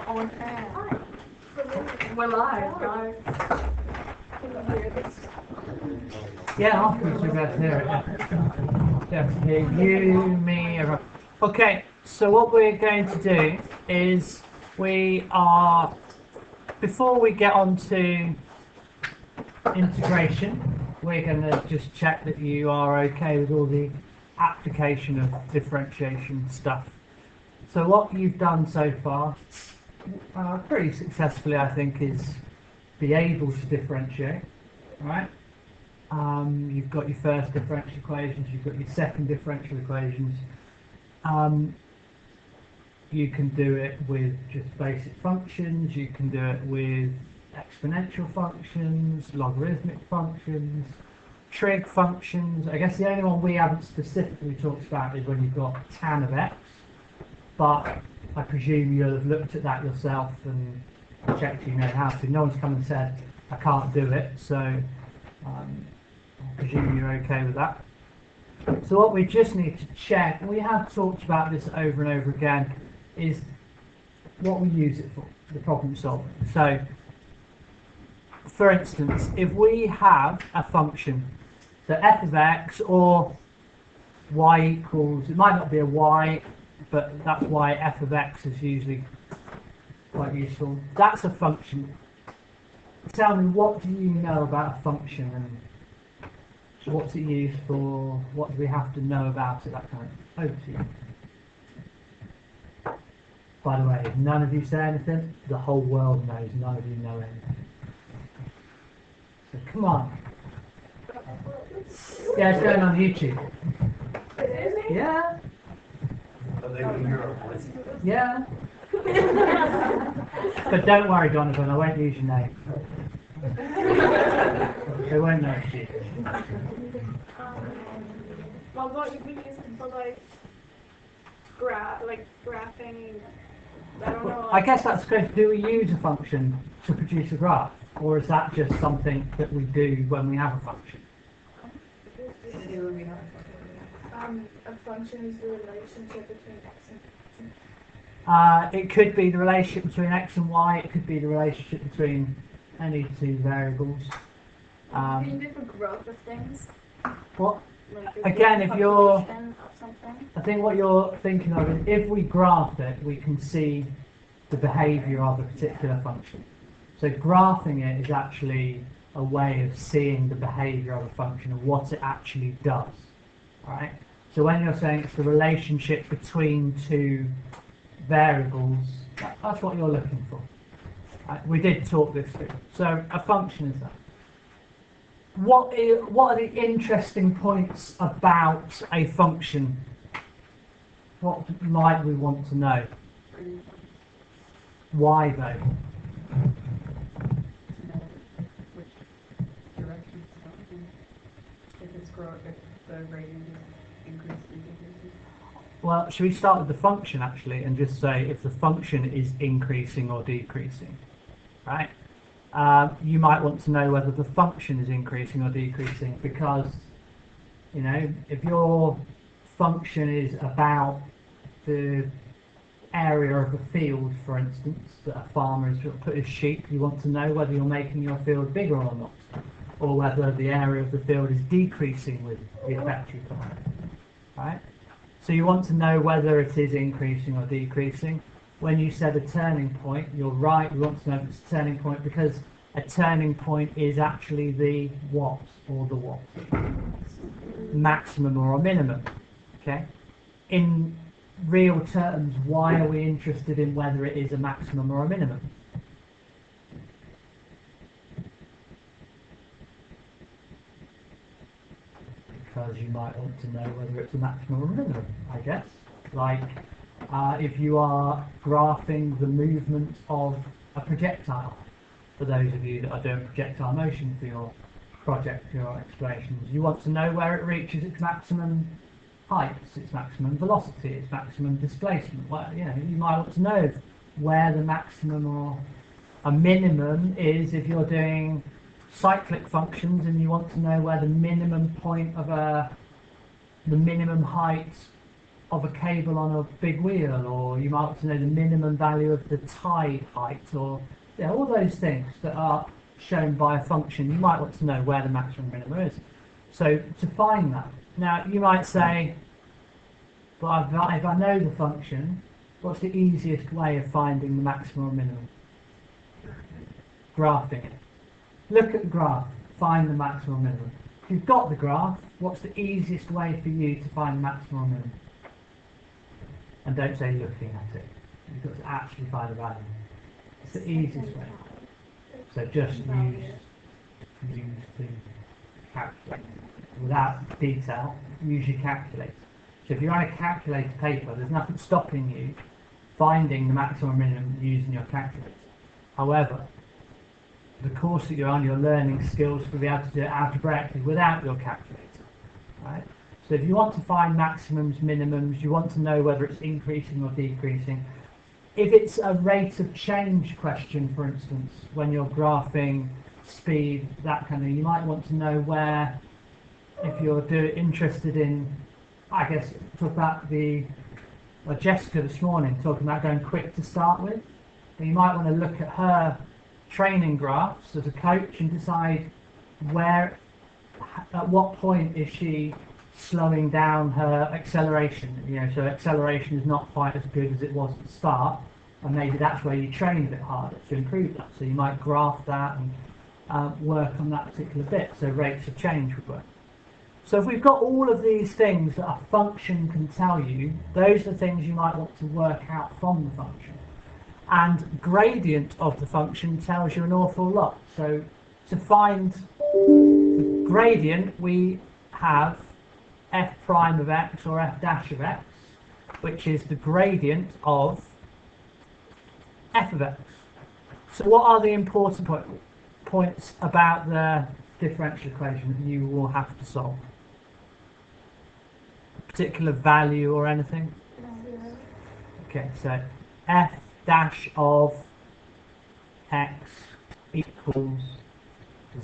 on air. We're live, guys. Yeah, afterwards you'll be able to hear it. Yeah, hear you, me, everyone. Okay, so what we're going to do is before we get on to integration, we're going to just check that you are okay with all the application of differentiation stuff. So what you've done so far, pretty successfully I think, is be able to differentiate, right? You've got your first differential equations, you've got your second differential equations. You can do it with just basic functions, you can do it with exponential functions, logarithmic functions, trig functions. I guess the only one we haven't specifically talked about is when you've got tan of x, but I presume you'll have looked at that yourself and checked you know how to. No one's come and said I can't do it, so I presume you're okay with that. So what we just need to check, and we have talked about this over and over again, is what we use it for, the problem solving. So for instance, if we have a function, so f of x or y equals, it might not be a y, but that's why f of x is usually quite useful. That's a function. Tell me, what do you know about a function and what's it used for? What do we have to know about it? That kind of. Over to you. By the way, if none of you say anything, the whole world knows none of you know anything. So come on. Yeah, it's going on YouTube. Yeah. Yeah. But don't worry, Donovan, I won't use your name. They won't know it's you. Well, what you can use for like graphing. I don't know. I guess that's good. Do we use a function to produce a graph, or is that just something that we do when we have a function? A function is the relationship between x and it could be the relationship between x and y. It could be the relationship between any two variables. Can you do for growth of things? What? Like Again, if you're, something? I think what you're thinking of is if we graph it, we can see the behaviour of a particular function. So graphing it is actually a way of seeing the behaviour of a function and what it actually does. Right? So when you're saying it's the relationship between two variables, that's what you're looking for. Right? We did talk this through. So a function is that. What are the interesting points about a function? What might we want to know? Why though? Which direction it's going. If it's growing, if the gradient is increasing. Well, should we start with the function actually and just say if the function is increasing or decreasing, right? You might want to know whether the function is increasing or decreasing because, you know, if your function is about the area of a field, for instance, that a farmer has put his sheep, you want to know whether you're making your field bigger or not, or whether the area of the field is decreasing with the effect you've got, right? So you want to know whether it is increasing or decreasing. When you said a turning point, you're right, you want to know if it's a turning point because a turning point is actually the what or the what? Maximum or a minimum. Okay? In real terms, why are we interested in whether it is a maximum or a minimum? Because you might want to know whether it's a maximum or a minimum, I guess. Like, if you are graphing the movement of a projectile, for those of you that are doing projectile motion for your project, your explorations, you want to know where it reaches its maximum height, its maximum velocity, its maximum displacement. Well, you know, you might want to know where the maximum or a minimum is if you're doing cyclic functions and you want to know where the minimum point of the minimum height of a cable on a big wheel, or you might want to know the minimum value of the tide height, or all those things that are shown by a function. You might want to know where the maximum minimum is. So to find that, now you might say, but if I know the function, what's the easiest way of finding the maximum or minimum? Graphing it. Look at the graph, find the maximum or minimum. If you've got the graph, what's the easiest way for you to find the maximum or minimum? And don't say looking at it. You've got to actually find the value. It's the easiest way. So just use the calculator. Without detail, use your calculator. So if you're on a calculator paper, there's nothing stopping you finding the maximum or minimum using your calculator. However, the course that you're on, you're learning skills to be able to do it algebraically without your calculator. Right? So if you want to find maximums, minimums, you want to know whether it's increasing or decreasing. If it's a rate of change question, for instance, when you're graphing speed, that kind of thing, you might want to know where, if you're interested in, I guess, talk about Jessica this morning, talking about going quick to start with. And you might want to look at her training graphs as a coach and decide where, at what point is she slowing down her acceleration. So acceleration is not quite as good as it was at the start, and maybe that's where you train a bit harder to improve that. So you might graph that and work on that particular bit. So rates of change would work. So if we've got all of these things that a function can tell you, those are things you might want to work out from the function. And gradient of the function tells you an awful lot. So to find the gradient, we have f prime of x, or f dash of x, which is the gradient of f of x. So what are the important points about the differential equation that you will have to solve? A particular value or anything? Okay, so f dash of x equals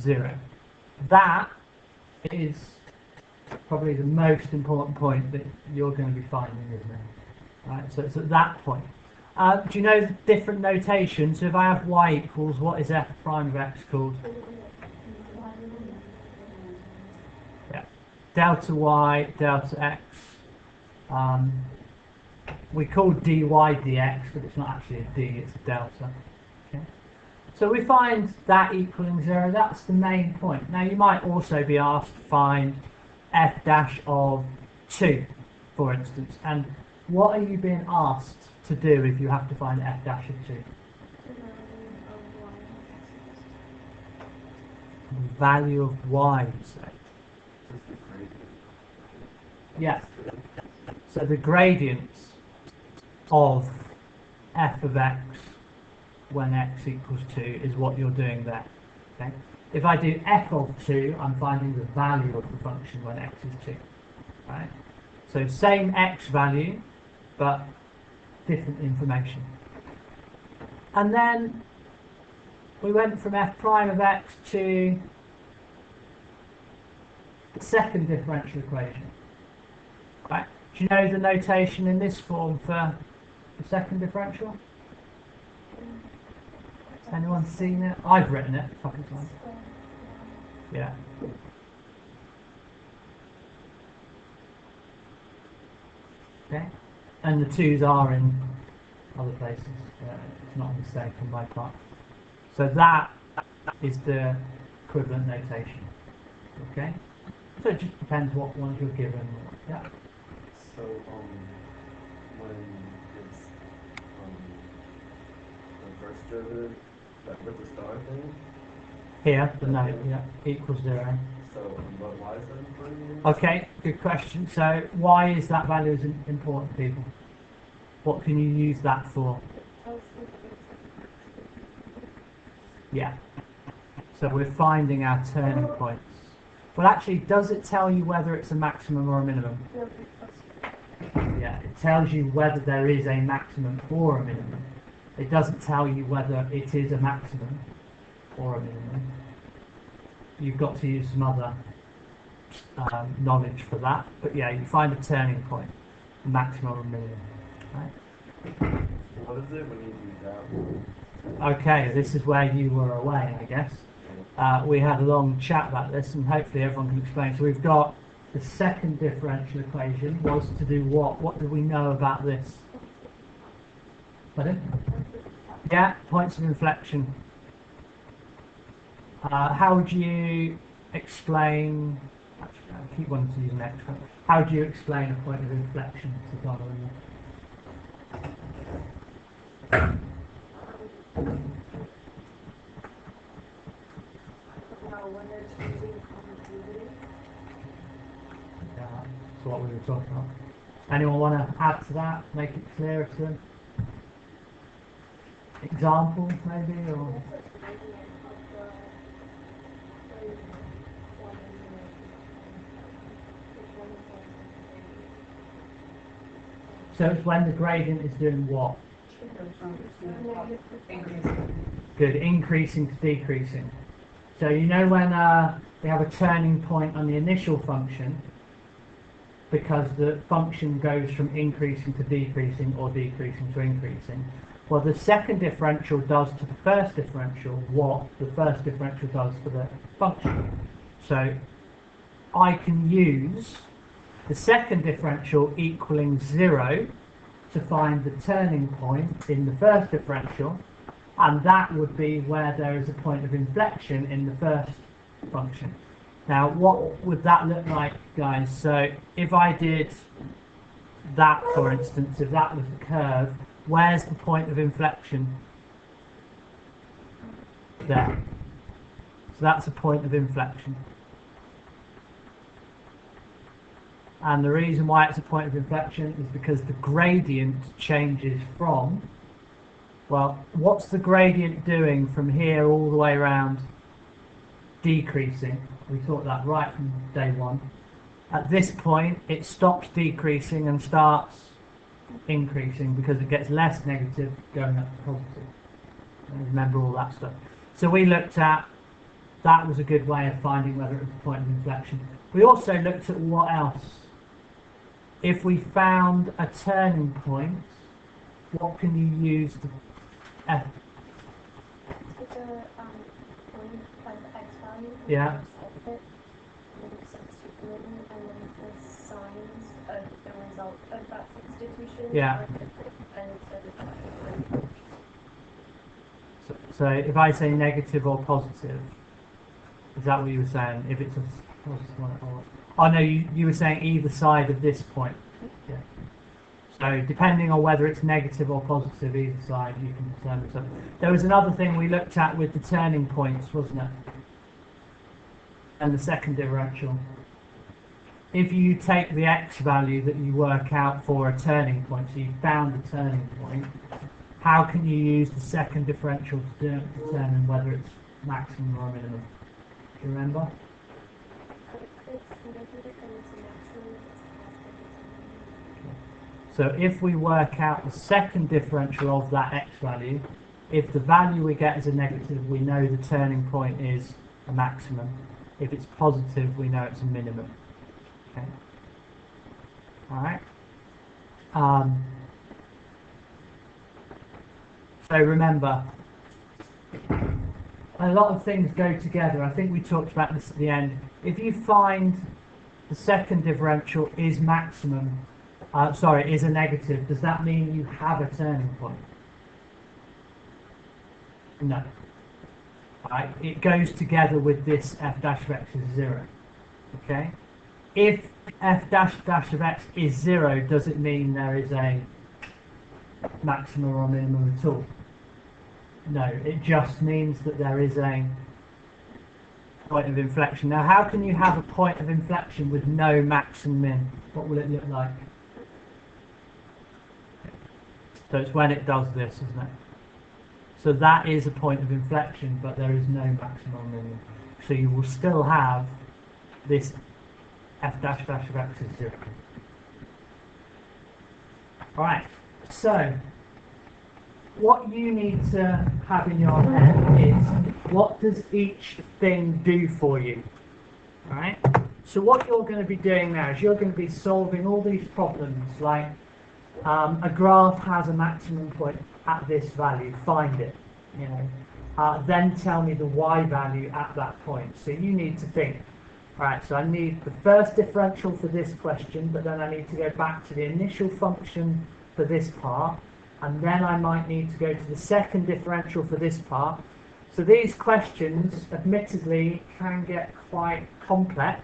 0. That is probably the most important point that you're going to be finding, isn't it? Right, so it's at that point. Do you know the different notation? So if I have y equals, what is f prime of x called? Yeah, delta y, delta x. We call dy dx, but it's not actually a d, it's a delta. Okay. So we find that equaling 0, that's the main point. Now you might also be asked to find f dash of 2, for instance. And what are you being asked to do if you have to find f dash of 2? The value of y, you say. Yeah. So the gradient of f of x when x equals 2 is what you're doing there. Okay? If I do f of 2, I'm finding the value of the function when x is 2. Right? So same x value, but different information. And then we went from f prime of x to the second differential equation. Right? Do you know the notation in this form for the second differential? Has anyone seen it? I've written it a couple of times. Yeah. Okay. And the 2's are in other places. It's not a mistake on my part. So that is the equivalent notation. Okay. So it just depends what ones you're given. Yeah. So when it's the first derivative, like with the star thing. Here, the note, yeah, equals 0. So but why is that important? Okay, good question. So why is that value important, people? What can you use that for? Yeah. So we're finding our turning points. Well, actually, does it tell you whether it's a maximum or a minimum? Yeah, it tells you whether there is a maximum or a minimum. It doesn't tell you whether it is a maximum or a minimum. You've got to use some other knowledge for that. But yeah, you find a turning point. maximum or minimum. Right? What is it when you do that? Okay, this is where you were away, I guess. We had a long chat about this, and hopefully everyone can explain. So we've got the second differential equation was to do what? What do we know about this? Pardon? Yeah, points of inflection. How would you explain? Actually, I keep wanting to use an extra. How do you explain a point of inflection to Donald? When they're changing conductivity. Yeah, that's what we were talking about. Anyone want to add to that? Make it clearer to them? Example, maybe, or so it's when the gradient is doing what? Good, increasing to decreasing. So you know when we have a turning point on the initial function, because the function goes from increasing to decreasing or decreasing to increasing. Well, the second differential does to the first differential what the first differential does to the function. So I can use the second differential equaling 0 to find the turning point in the first differential, and that would be where there is a point of inflection in the first function. Now, what would that look like, guys? So if I did that, for instance, if that was the curve, where's the point of inflection? There. So that's a point of inflection. And the reason why it's a point of inflection is because the gradient changes from, well, what's the gradient doing from here all the way around? Decreasing. We taught that right from day one. At this point, it stops decreasing and starts increasing because it gets less negative going up to positive. And remember all that stuff. So we looked at, that was a good way of finding whether it was a point of inflection. We also looked at what else. If we found a turning point, what can you use to F? Take a point of x value. Yeah. And then the signs of the result of that substitution Yeah. are different, and So if I say negative or positive, is that what you were saying? If it's a positive one or... Oh no, you were saying either side of this point. Yeah. So depending on whether it's negative or positive, either side, you can determine something. There was another thing we looked at with the turning points, wasn't it? And the second differential. If you take the x value that you work out for a turning point, so you found the turning point, how can you use the second differential to determine whether it's maximum or minimum? Do you remember? So if we work out the second differential of that x value, if the value we get is a negative, we know the turning point is a maximum. If it's positive, we know it's a minimum. Okay. All right. So remember, a lot of things go together. I think we talked about this at the end. If you find the second differential is maximum, is a negative, does that mean you have a turning point? No. Right? It goes together with this f dash of x is 0. Okay? If f dash dash of x is 0, does it mean there is a maximum or minimum at all? No, it just means that there is a point of inflection. Now, how can you have a point of inflection with no max and min? What will it look like? So it's when it does this, isn't it? So that is a point of inflection, but there is no maximum or minimum. So you will still have this f dash dash of x is 0. Alright, so what you need to have in your head is, what does each thing do for you? Alright? So what you're going to be doing now is you're going to be solving all these problems like a graph has a maximum point at this value, find it, you know. Then tell me the y value at that point. So you need to think, right, so I need the first differential for this question, but then I need to go back to the initial function for this part, and then I might need to go to the second differential for this part. So these questions, admittedly, can get quite complex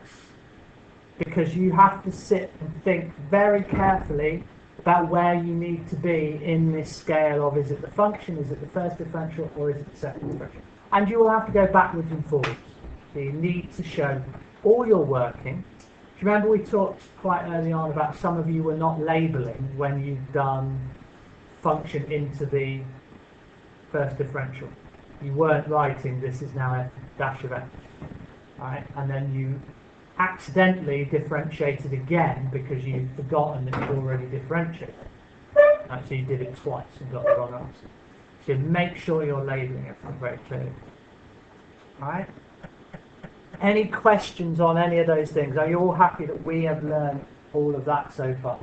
because you have to sit and think very carefully about where you need to be in this scale of, is it the function, is it the first differential, or is it the second differential? And you will have to go backwards and forwards. So you need to show all your working. Do you remember we talked quite early on about some of you were not labelling when you've done function into the first differential? You weren't writing this is now f dash of x, right? And then you accidentally differentiated again because you've forgotten that you've already differentiated. Right, so you did it twice and got the wrong answer. So make sure you're labelling everything very clearly. Right? Any questions on any of those things? Are you all happy that we have learned all of that so far?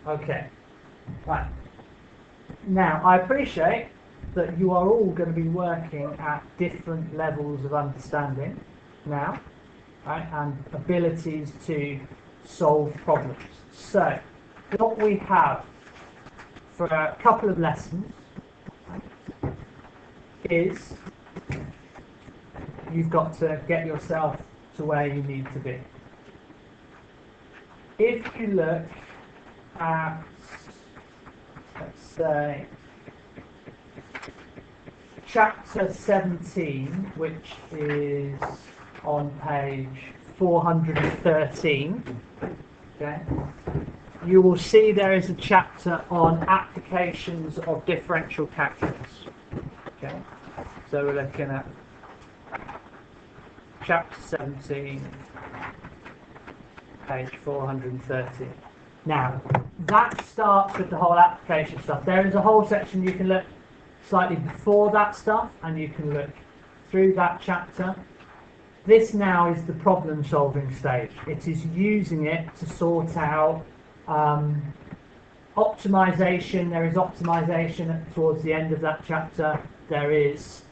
Okay. Right. Now, I appreciate that you are all going to be working at different levels of understanding now, right, and abilities to solve problems. So, what we have for a couple of lessons is you've got to get yourself to where you need to be. If you look at, let's say, chapter 17, which is on page 413, okay, you will see there is a chapter on applications of differential calculus. Okay, so we're looking at chapter 17, page 413. Now, that starts with the whole application stuff. There is a whole section you can look slightly before that stuff, and you can look through that chapter. This now is the problem solving stage. It is using it to sort out optimization. There is optimization towards the end of that chapter. There is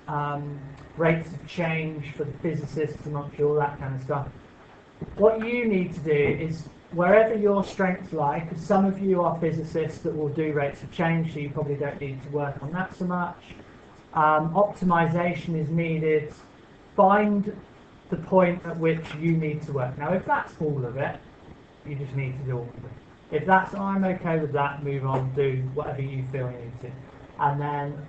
rates of change for the physicists amongst you, all that kind of stuff. What you need to do is, wherever your strengths lie, because some of you are physicists that will do rates of change, so you probably don't need to work on that so much. Optimization is needed. Find the point at which you need to work. Now, if that's all of it, you just need to do all of it. If that's, I'm okay with that, move on, do whatever you feel you need to. And then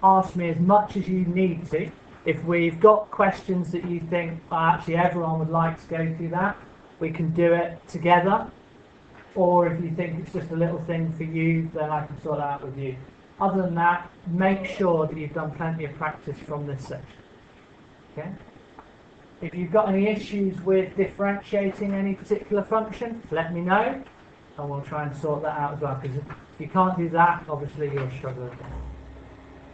ask me as much as you need to. If we've got questions that you think, oh, actually everyone would like to go through that, we can do it together. Or if you think it's just a little thing for you, then I can sort it out with you. Other than that, make sure that you've done plenty of practice from this section. Okay? If you've got any issues with differentiating any particular function, let me know, and we'll try and sort that out as well, because if you can't do that, obviously you're struggling.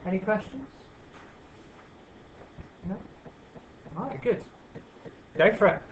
Any questions? No? Alright, good. Go for it.